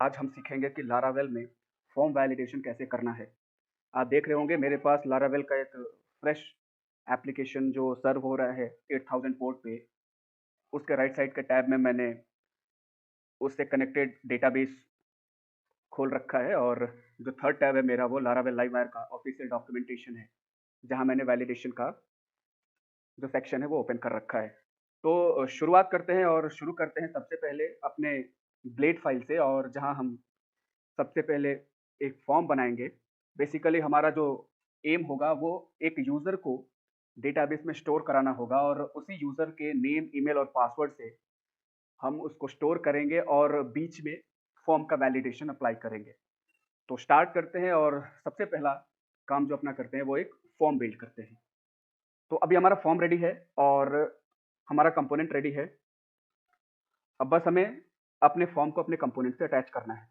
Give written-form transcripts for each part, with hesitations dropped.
आज हम सीखेंगे कि लारावेल में फॉर्म वैलिडेशन कैसे करना है। आप देख रहे होंगे मेरे पास लारावेल का एक फ्रेश एप्लीकेशन जो सर्व हो रहा है 8000 पोर्ट पे। उसके राइट साइड के टैब में मैंने उससे कनेक्टेड डेटाबेस खोल रखा है, और जो थर्ड टैब है मेरा वो लारावेल लाइववायर का ऑफिशियल डॉक्यूमेंटेशन है, जहाँ मैंने वैलिडेशन का जो सेक्शन है वो ओपन कर रखा है। तो शुरुआत करते हैं, और शुरू करते हैं सबसे पहले अपने ब्लेड फाइल से, और जहाँ हम सबसे पहले एक फॉर्म बनाएंगे। बेसिकली हमारा जो एम होगा वो एक यूज़र को डेटाबेस में स्टोर कराना होगा, और उसी यूज़र के नेम, ईमेल और पासवर्ड से हम उसको स्टोर करेंगे और बीच में फॉर्म का वैलिडेशन अप्लाई करेंगे। तो स्टार्ट करते हैं, और सबसे पहला काम जो अपना करते हैं वो एक फॉर्म बिल्ड करते हैं। तो अभी हमारा फॉर्म रेडी है और हमारा कंपोनेंट रेडी है। अब बस हमें अपने फॉर्म को अपने कंपोनेंट से अटैच करना है।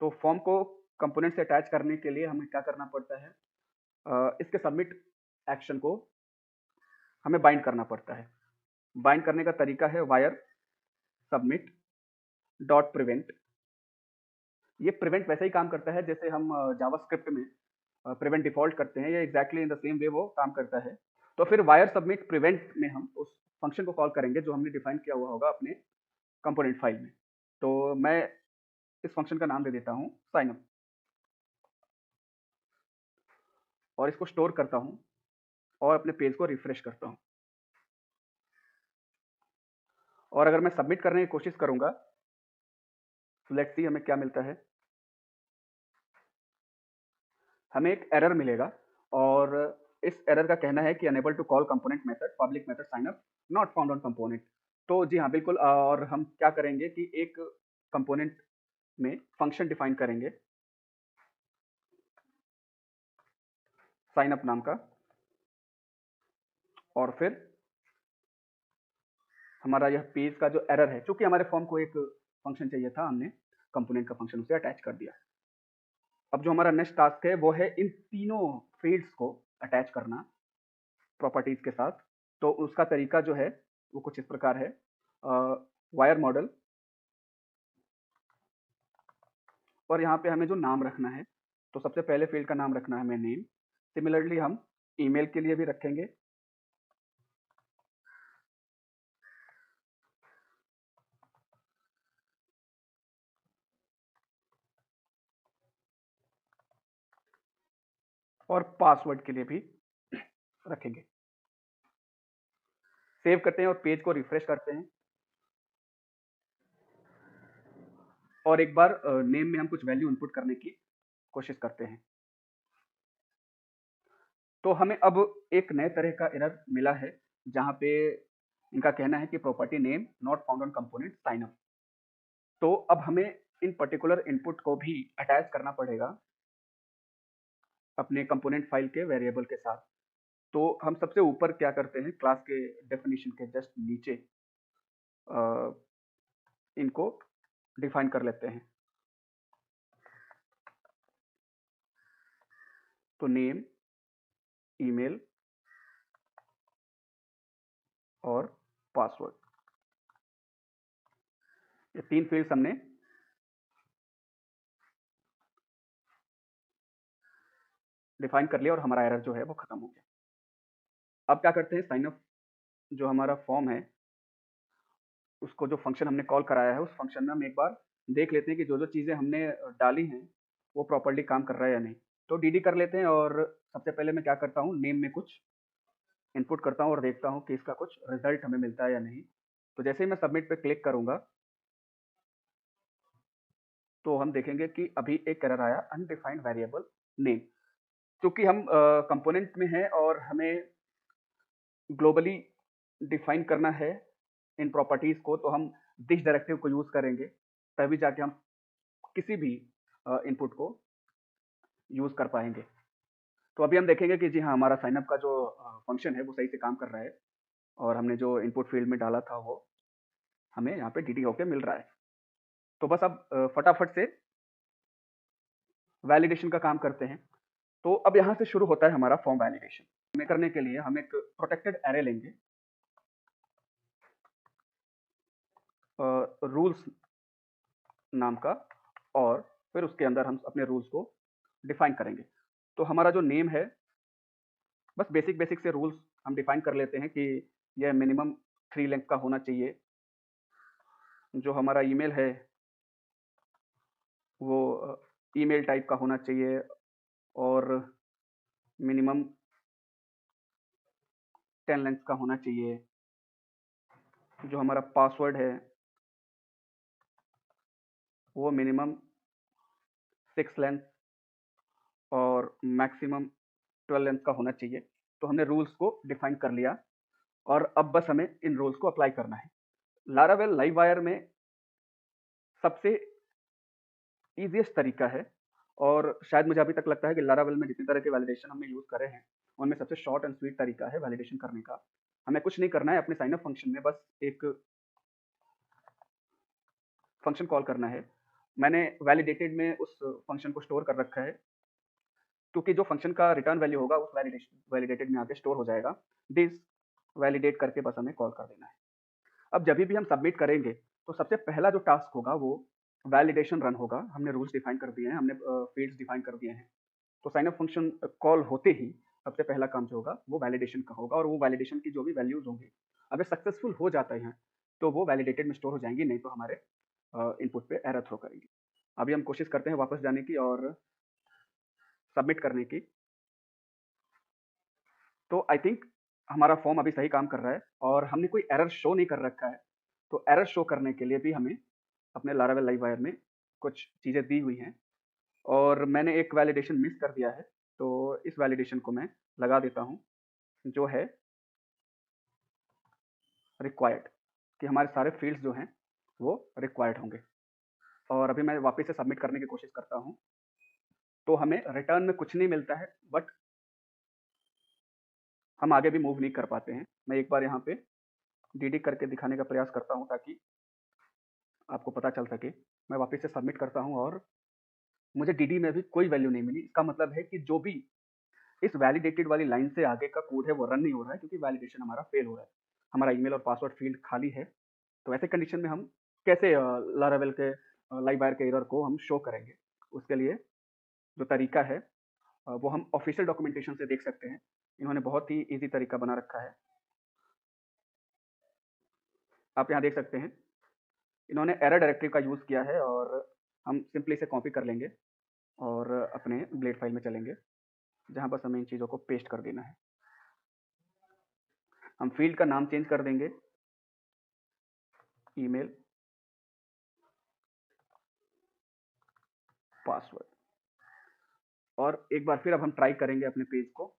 तो फॉर्म को कंपोनेंट से अटैच करने के लिए हमें क्या करना पड़ता है, इसके सबमिट एक्शन को हमें बाइंड करना पड़ता है। बाइंड करने का तरीका है वायर सबमिट डॉट प्रिवेंट। ये प्रिवेंट वैसे ही काम करता है जैसे हम जावास्क्रिप्ट में प्रिवेंट डिफॉल्ट करते हैं, ये exactly in the same way वो काम करता है। तो फिर वायर सबमिट प्रिवेंट में हम उस फंक्शन को कॉल करेंगे जो हमने डिफाइन किया हुआ होगा अपने कंपोनेंट फाइल में। तो मैं इस फंक्शन का नाम दे देता हूँ साइनअप, और इसको स्टोर करता हूँ और अपने पेज को रिफ्रेश करता हूँ। और अगर मैं सबमिट करने की कोशिश करूंगा तो लेट्स सी हमें क्या मिलता है। हमें एक एरर मिलेगा, और इस एरर का कहना है कि unable to call component method public method signup not found on component. तो जी हाँ, बिल्कुल। और हम क्या करेंगे कि एक कंपोनेंट में फंक्शन डिफाइन करेंगे साइनअप नाम का, और फिर हमारा यह पेज का जो एरर है, चूंकि हमारे फॉर्म को एक फंक्शन चाहिए था, हमने कंपोनेंट का फंक्शन उसे अटैच कर दिया। अब जो हमारा नेक्स्ट टास्क है वो है इन तीनों फील्ड्स को अटैच करना प्रॉपर्टीज के साथ। तो उसका तरीका जो है वो कुछ इस प्रकार है। वायर मॉडल, और यहाँ पे हमें जो नाम रखना है, तो सबसे पहले फील्ड का नाम रखना है हमें नेम। सिमिलरली हम ईमेल के लिए भी रखेंगे। और पासवर्ड के लिए भी रखेंगे। सेव करते हैं और पेज को रिफ्रेश करते हैं, और एक बार नेम में हम कुछ वैल्यू इनपुट करने की कोशिश करते हैं। तो हमें अब एक नए तरह का एरर मिला है, जहाँ पे इनका कहना है कि property name not found on component signup. तो अब हमें इन पर्टिकुलर इनपुट को भी अटैच करना पड़ेगा अपने कंपोनेंट फाइल के वेरिएबल के साथ। तो हम सबसे ऊपर क्या करते हैं, क्लास के डेफिनेशन के जस्ट नीचे इनको डिफाइन कर लेते हैं। तो नेम, ईमेल और पासवर्ड, ये तीन फील्ड्स हमने डिफाइन कर लिया, और हमारा एरर जो है वो खत्म हो गया। अब क्या करते हैं, साइन अप जो हमारा फॉर्म है उसको, जो फंक्शन हमने कॉल कराया है, उस फंक्शन में हम एक बार देख लेते हैं कि जो जो चीज़ें हमने डाली हैं वो प्रॉपर्ली काम कर रहा है या नहीं। तो डीडी कर लेते हैं, और सबसे पहले मैं क्या करता हूँ, नेम में कुछ इनपुट करता हूँ और देखता हूँ कि इसका कुछ रिजल्ट हमें मिलता है या नहीं। तो जैसे ही मैं सबमिट पे क्लिक करूंगा तो हम देखेंगे कि अभी एक एरर आया, अनडिफाइंड वेरिएबल नेम। क्योंकि हम कंपोनेंट में हैं और हमें ग्लोबली डिफाइन करना है इन प्रॉपर्टीज को, तो हम दिस डायरेक्टिव को यूज करेंगे, तभी जाके हम किसी भी इनपुट को यूज कर पाएंगे। तो अभी हम देखेंगे कि जी हाँ, हमारा साइनअप का जो फंक्शन है वो सही से काम कर रहा है, और हमने जो इनपुट फील्ड में डाला था वो हमें यहाँ पे डीडी होके मिल रहा है। तो बस अब फटाफट से वैलिडेशन का काम करते हैं। तो अब यहाँ से शुरू होता है हमारा फॉर्म वैलिडेशन। हमें करने के लिए हम एक प्रोटेक्टेड एरे लेंगे, रूल्स नाम का, और फिर उसके अंदर हम अपने रूल्स को डिफाइन करेंगे। तो हमारा जो नेम है, बस बेसिक बेसिक से रूल्स हम डिफाइन कर लेते हैं कि यह मिनिमम 3 लेंथ का होना चाहिए। जो हमारा ईमेल है वो ईमेल टाइप का होना चाहिए और मिनिमम 10 लेंथ का होना चाहिए। जो हमारा पासवर्ड है वो मिनिमम 6 लेंथ और मैक्सिमम 12 लेंथ का होना चाहिए। तो हमने रूल्स को डिफाइन कर लिया और अब बस हमें इन रूल्स को अप्लाई करना है। लारावेल लाइववायर में सबसे ईज़ीएस्ट तरीका है और शायद मुझे अभी तक लगता है कि लारावेल में जितनी तरह के वैलिडेशन हमने यूज़ करे हैं, उनमें सबसे शॉर्ट एंड स्वीट तरीका है वैलिडेशन करने का। हमें कुछ नहीं करना है, अपने साइन अप फंक्शन में बस एक फंक्शन कॉल करना है। मैंने वैलिडेटेड में उस फंक्शन को स्टोर कर रखा है, क्योंकि जो फंक्शन का रिटर्न वैल्यू होगा उस वैलिडेटेड में आके स्टोर हो जाएगा। दिस वैलिडेट करके बस हमें कॉल कर देना है। अब जब भी हम सबमिट करेंगे तो सबसे पहला जो टास्क होगा वो वैलिडेशन रन होगा। हमने रूल्स डिफाइन कर दिए हैं, हमने फील्ड्स डिफाइन कर दिए हैं। तो साइन अप फंक्शन कॉल होते ही सबसे पहला काम जो होगा वो वैलिडेशन का होगा और वो वैलिडेशन की जो भी वैल्यूज होंगी, अगर सक्सेसफुल हो जाते हैं तो वो वैलिडेटेड में स्टोर हो जाएंगी, नहीं तो हमारे इनपुट पे एरर थ्रो करेंगे। अभी हम कोशिश करते हैं वापस जाने की और सबमिट करने की। तो आई थिंक हमारा फॉर्म अभी सही काम कर रहा है और हमने कोई एरर शो नहीं कर रखा है। तो एरर शो करने के लिए भी हमें अपने लारावेल लाइववायर में कुछ चीज़ें दी हुई हैं और मैंने एक वैलिडेशन मिस कर दिया है। तो इस वैलिडेशन को मैं लगा देता हूँ, जो है रिक्वायर्ड, कि हमारे सारे फील्ड्स जो हैं वो रिक्वायर्ड होंगे। और अभी मैं वापस से सबमिट करने की कोशिश करता हूँ। तो हमें रिटर्न में कुछ नहीं मिलता है, बट हम आगे भी मूव नहीं कर पाते हैं। मैं एक बार यहाँ पे डीडी करके दिखाने का प्रयास करता हूँ ताकि आपको पता चल सके। मैं वापस से सबमिट करता हूँ और मुझे डीडी में भी कोई वैल्यू नहीं मिली। इसका मतलब है कि जो भी इस वैलिडेटेड वाली लाइन से आगे का कोड है वो रन नहीं हो रहा है, क्योंकि वैलिडेशन हमारा फेल हो रहा है। हमारा ईमेल और पासवर्ड फील्ड खाली है। तो ऐसे कंडीशन में हम कैसे लारावेल के लाइववायर के एरर को हम शो करेंगे? उसके लिए जो तरीका है वो हम ऑफिशियल डॉक्यूमेंटेशन से देख सकते हैं। इन्होंने बहुत ही ईज़ी तरीका बना रखा है। आप यहाँ देख सकते हैं, इन्होंने एरर डायरेक्टरी का यूज़ किया है और हम सिंपली इसे कॉपी कर लेंगे और अपने ब्लेड फाइल में चलेंगे, जहाँ बस हमें इन चीज़ों को पेस्ट कर देना है। हम फील्ड का नाम चेंज कर देंगे, ईमेल, पासवर्ड, और एक बार फिर अब हम ट्राई करेंगे अपने पेज को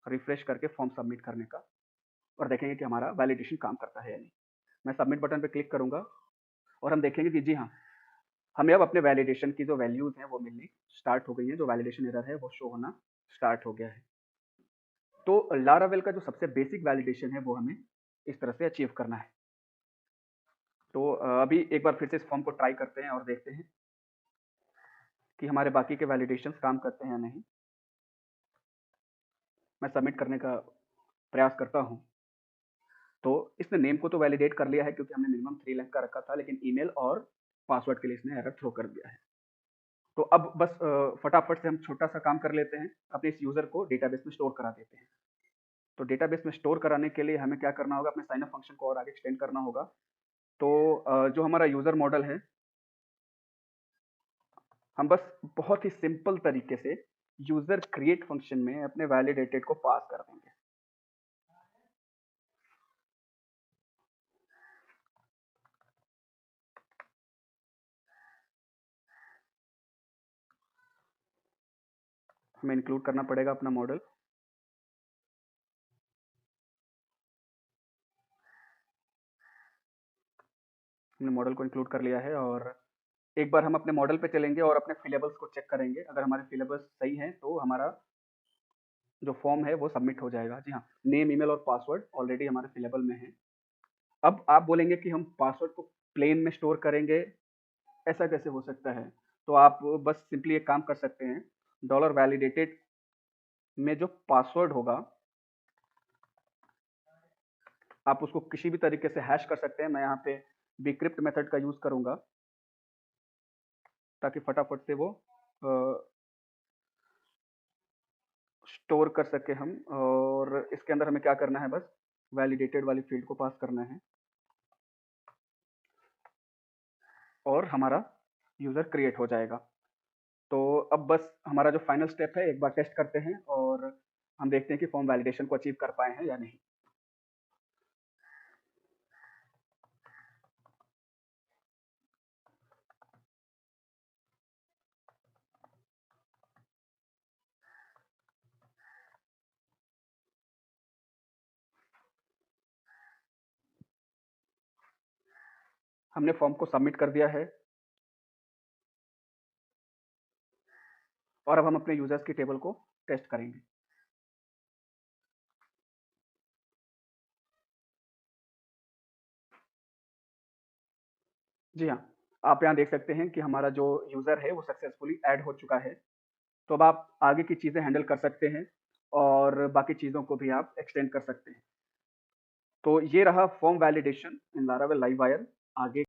रिफ्रेश करके फॉर्म सबमिट करने का और देखेंगे कि हमारा वैलिडेशन काम करता है या नहीं। मैं सबमिट बटन पे क्लिक करूँगा और हम देखेंगे कि जी हाँ, हमें अब अपने वैलिडेशन की जो वैल्यूज़ हैं वो मिलनी स्टार्ट हो गई हैं। जो वैलिडेशन एरर है वो शो होना स्टार्ट हो गया है। तो लारावेल का जो सबसे बेसिक वैलिडेशन है वो हमें इस तरह से अचीव करना है। तो अभी एक बार फिर से इस फॉर्म को ट्राई करते हैं और देखते हैं कि हमारे बाकी के वैलिडेशंस काम करते हैं या नहीं। मैं सबमिट करने का प्रयास करता हूँ। तो इसने नेम को तो वैलिडेट कर लिया है, क्योंकि हमने मिनिमम 3 लाख का रखा था, लेकिन ईमेल और पासवर्ड के लिए इसने एरर थ्रो कर दिया है। तो अब बस फटाफट से हम छोटा सा काम कर लेते हैं, अपने इस यूज़र को डेटाबेस में स्टोर करा देते हैं। तो डेटाबेस में स्टोर कराने के लिए हमें क्या करना होगा, अपने साइन अप फंक्शन को और आगे एक्सटेंड करना होगा। तो जो हमारा यूज़र मॉडल है, हम बस बहुत ही सिंपल तरीके से यूज़र क्रिएट फंक्शन में अपने वैलिडेटेड को पास कर देंगे। हमें इंक्लूड करना पड़ेगा अपना मॉडल। हमने मॉडल को इंक्लूड कर लिया है और एक बार हम अपने मॉडल पे चलेंगे और अपने फिलेबल्स को चेक करेंगे। अगर हमारे फिलेबल्स सही हैं तो हमारा जो फॉर्म है वो सबमिट हो जाएगा। जी हाँ, नेम, ईमेल और पासवर्ड ऑलरेडी हमारे फिलेबल में है। अब आप बोलेंगे कि हम पासवर्ड को प्लेन में स्टोर करेंगे, ऐसा कैसे हो सकता है? तो आप बस सिंपली एक काम कर सकते हैं, डॉलर वैलिडेटेड में जो पासवर्ड होगा आप उसको किसी भी तरीके से हैश कर सकते हैं। मैं यहाँ पे डिक्रिप्ट मेथड का यूज़ करूँगा। ताकि फटाफट से वो स्टोर कर सके हम। और इसके अंदर हमें क्या करना है, बस वैलिडेटेड वाली फील्ड को पास करना है और हमारा यूज़र क्रिएट हो जाएगा। तो अब बस हमारा जो फाइनल स्टेप है एक बार टेस्ट करते हैं और हम देखते हैं कि फॉर्म वैलिडेशन को अचीव कर पाए हैं या नहीं। हमने फॉर्म को सबमिट कर दिया है और अब हम अपने यूजर्स की टेबल को टेस्ट करेंगे। जी हाँ, आप यहाँ देख सकते हैं कि हमारा जो यूज़र है वो सक्सेसफुली ऐड हो चुका है। तो अब आप आगे की चीज़ें हैंडल कर सकते हैं और बाकी चीज़ों को भी आप एक्सटेंड कर सकते हैं। तो ये रहा फॉर्म वैलिडेशन इन लारावेल लाइव वायर। आगे